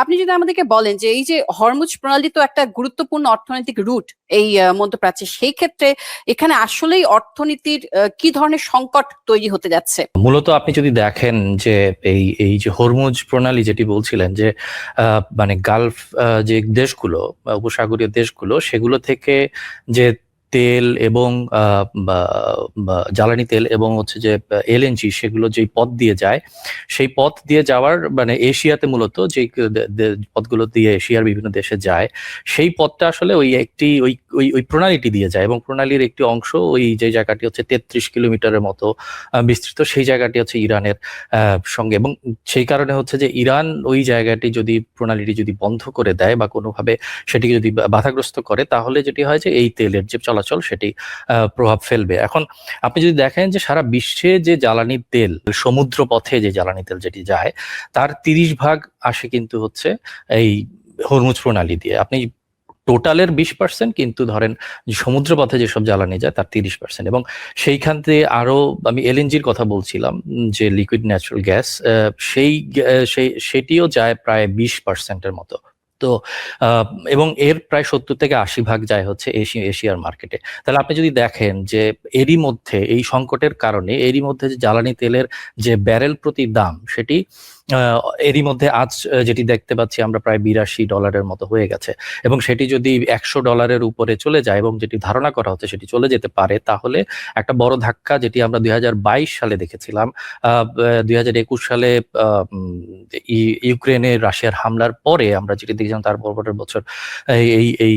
আপনি যদি আমাদেরকে বলেন যে এই যে হরমুজ প্রণালী তো একটা গুরুত্বপূর্ণ অর্থনৈতিক রুট এই মধ্যপ্রাচ্যে, সেই ক্ষেত্রে এখানে আসলেই অর্থনীতির কি ধরনের সংকট তৈরি হতে যাচ্ছে? মূলত আপনি যদি দেখেন যে এই এই যে হরমুজ প্রণালী যেটি বলছিলেন যে মানে গালফ যে দেশগুলো উপসাগরীয় দেশগুলো সেগুলো থেকে যে তেল এবং জ্বালানি তেল এবং হচ্ছে যে এলএনজি সেগুলো যেই পথ দিয়ে যায়, সেই পথ দিয়ে যাওয়ার মানে এশিয়াতে মূলত যে পথগুলো দিয়ে এশিয়ার বিভিন্ন দেশে যায়, সেই পথটা আসলে ওই একটি ওই ওই ওই প্রণালীটি দিয়ে যায়, এবং প্রণালীর একটি অংশ ওই যে জায়গাটি হচ্ছে 33 কিলোমিটারের মতো বিস্তৃত, সেই জায়গাটি হচ্ছে ইরানের সঙ্গে। এবং সেই কারণে হচ্ছে যে ইরান ওই জায়গাটি যদি প্রণালীটি যদি বন্ধ করে দেয় বা কোনোভাবে সেটিকে যদি বাধাগ্রস্ত করে, তাহলে যেটি হয় যে এই তেলের যে চলাচল সেটি প্রভাব ফেলবে। এখন আপনি যদি দেখেন যে সারা বিশ্বে যে জ্বালানি তেল, সমুদ্র পথে যে জ্বালানি তেল যেটি যায়, তার 30 ভাগ আসে কিন্তু হচ্ছে এই হরমুজ প্রণালী দিয়ে। আপনি টোটালের 20%, কিন্তু ধরেন যে সমুদ্র পথে যেসব জ্বালানি যায় তার 30%। এবং সেইখান থেকে আরো আমি এলএনজির কথা বলছিলাম, যে লিকুইড ন্যাচারাল গ্যাস, সেটিও যায় প্রায় 20%-এর মতো। তো এবং এর প্রায় 70 থেকে 80 ভাগ যায় হচ্ছে এশিয়ার মার্কেটে। তাহলে আপনি যদি দেখেন যে এরই মধ্যে এই সংকটের কারণে এরই মধ্যে যে জ্বালানি তেলের যে ব্যারেল প্রতি দাম, সেটি এরই মধ্যে আজ যেটি দেখতে পাচ্ছি আমরা প্রায় $82 মতো হয়ে গেছে। এবং সেটি যদি $100 উপরে চলে যায়, এবং যেটি ধারণা করা হচ্ছে সেটি চলে যেতে পারে, তাহলে একটা বড় ধাক্কা, যেটি আমরা 2022 সালে দেখেছিলাম, 2021 সালে ইউক্রেনে রাশিয়ার হামলার পরে আমরা যেটি দেখছিলাম, তার পরের বছর এই এই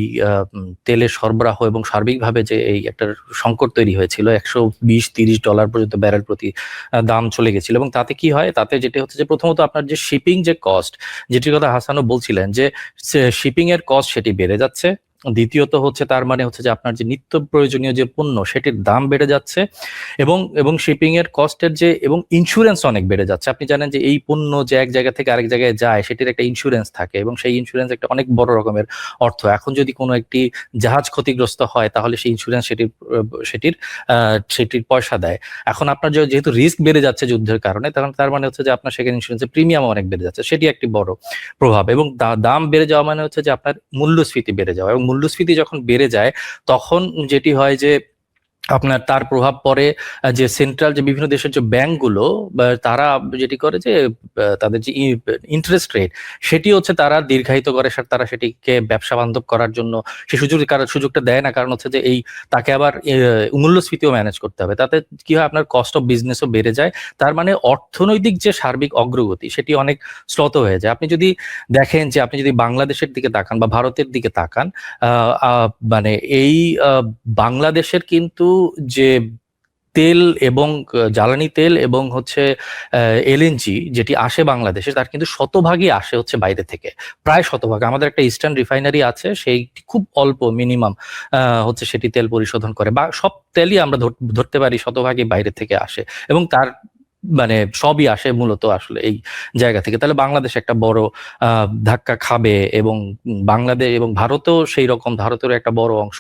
তেলের সরবরাহ এবং সার্বিকভাবে যে এই একটা সংকট তৈরি হয়েছিল, $120-30 পর্যন্ত ব্যারেল প্রতি দাম চলে গেছিল। এবং তাতে কি হয়, তাতে যেটি হচ্ছে যে প্রথমত আপনার যে শিপিং যে কস্ট, যেটির কথা হাসানও বলছিলেন, যে শিপিং এর কস্ট সেটি বেড়ে যাচ্ছে। দ্বিতীয়ত হচ্ছে তার মানে হচ্ছে যে আপনার যে নিত্য প্রয়োজনীয় যে পণ্য সেটির দাম বেড়ে যাচ্ছে, এবং এবং শিপিং এর কস্টের যে এবং ইন্স্যুরেন্স অনেক বেড়ে যাচ্ছে। আপনি জানেন যে এই পণ্য যে এক জায়গা থেকে আরেক জায়গায় যায়, সেটির একটা ইন্স্যুরেন্স থাকে, এবং সেই ইন্স্যুরেন্স একটা অনেক বড় রকমের অর্থ। এখন যদি কোনো একটি জাহাজ ক্ষতিগ্রস্ত হয়, তাহলে সেই ইন্স্যুরেন্স সেটির সেটির পয়সা দেয়। এখন আপনার যেহেতু রিস্ক বেড়ে যাচ্ছে যুদ্ধের কারণে, তখন তার মানে হচ্ছে যে আপনার সেখানে ইন্স্যুরেন্সের প্রিমিয়াম অনেক বেড়ে যাচ্ছে, সেটি একটি বড় প্রভাব। এবং দাম বেড়ে যাওয়া মানে হচ্ছে যে আপনার মূল্যস্ফীতি বেড়ে যাওয়া, এবং মূল্যস্ফীতি যখন বেড়ে যায়, তখন যেটি হয় যে আপনার তার প্রভাব পড়ে যে সেন্ট্রাল যে বিভিন্ন দেশের যে ব্যাংকগুলো, তারা যেটি করে যে তাদের যে ইন্টারেস্ট রেট, সেটি হচ্ছে তারা দীর্ঘায়িত করে, তারা সেটিকে ব্যবসা বান্ধব করার জন্য সে সুযোগটা দেয় না। কারণ হচ্ছে যে এই তাকে আবার মূল্যস্ফীতিও ম্যানেজ করতে হবে। তাতে কি হয়, আপনার কস্ট অফ বিজনেসও বেড়ে যায়। তার মানে অর্থনৈতিক যে সার্বিক অগ্রগতি সেটি অনেক শ্লথ হয়ে যায়। আপনি যদি দেখেন যে আপনি যদি বাংলাদেশের দিকে তাকান বা ভারতের দিকে তাকান, মানে এই বাংলাদেশের কিন্তু যে তেল এবং জ্বালানি তেল এবং হচ্ছে এলএনজি যেটি আসে বাংলাদেশে, তার কিন্তু শতভাগই আসে হচ্ছে বাইরে থেকে। প্রায় শতভাগ। আমাদের একটা ইস্টার্ন রিফাইনারি আছে, সেই খুব অল্প মিনিমাম হচ্ছে সেটি তেল পরিশোধন করে, বা সব তেলই আমরা ধরতে পারি শতভাগই বাইরে থেকে আসে, এবং তার মানে সবই আসে মূলত আসলে এই জায়গা থেকে। তাহলে বাংলাদেশ একটা বড় ধাক্কা খাবে, এবং বাংলাদেশ এবং ভারতেও সেই রকম, ভারতেরও একটা বড় অংশ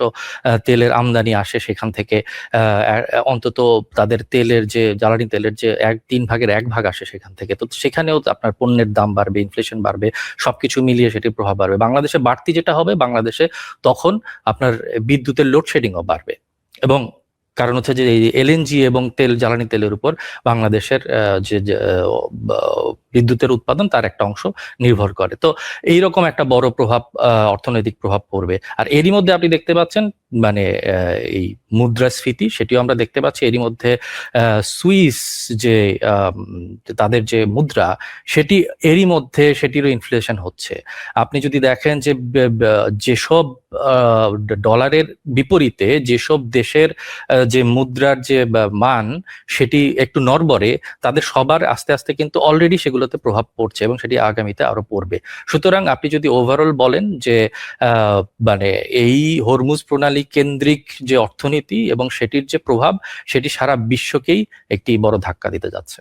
তেলের আমদানি আসে সেখান থেকে। অন্তত তাদের তেলের যে জ্বালানি তেলের যে 3/1 আসে সেখান থেকে। তো সেখানেও আপনার পণ্যের দাম বাড়বে, ইনফ্লেশন বাড়বে, সবকিছু মিলিয়ে সেটির প্রভাব বাড়বে। বাংলাদেশে বাড়তি যেটা হবে, বাংলাদেশে তখন আপনার বিদ্যুতের লোডশেডিংও বাড়বে। এবং কারণ হচ্ছে যে এই এলএনজি এবং জ্বালানি তেলের উপর বাংলাদেশের যে বিদ্যুতের উৎপাদন, তার একটা অংশ নির্ভর করে। তো এইরকম একটা বড় প্রভাব, অর্থনৈতিক প্রভাব পড়বে। আর এরই মধ্যে আপনি দেখতে পাচ্ছেন মানে এই মুদ্রাস্ফীতি, সেটিও আমরা দেখতে পাচ্ছি। এরই মধ্যে সুইস যে তাদের যে মুদ্রা, সেটি এরই মধ্যে সেটিরও ইনফ্লেশন হচ্ছে। আপনি যদি দেখেন যে যেসব ডলারের বিপরীতে যেসব দেশের যে মুদ্রার যে মান সেটি একটু নড়বড়ে, তাদের সবার আস্তে আস্তে কিন্তু অলরেডি সেগুলোতে প্রভাব পড়ছে, এবং সেটি আগামীতে আরো পড়বে। সুতরাং আপনি যদি ওভারঅল বলেন যে মানে এই হরমুজ প্রণালী কেন্দ্রিক যে অর্থনীতি এবং সেটির যে প্রভাব, সেটি সারা বিশ্বকেই একটি বড় ধাক্কা দিতে যাচ্ছে।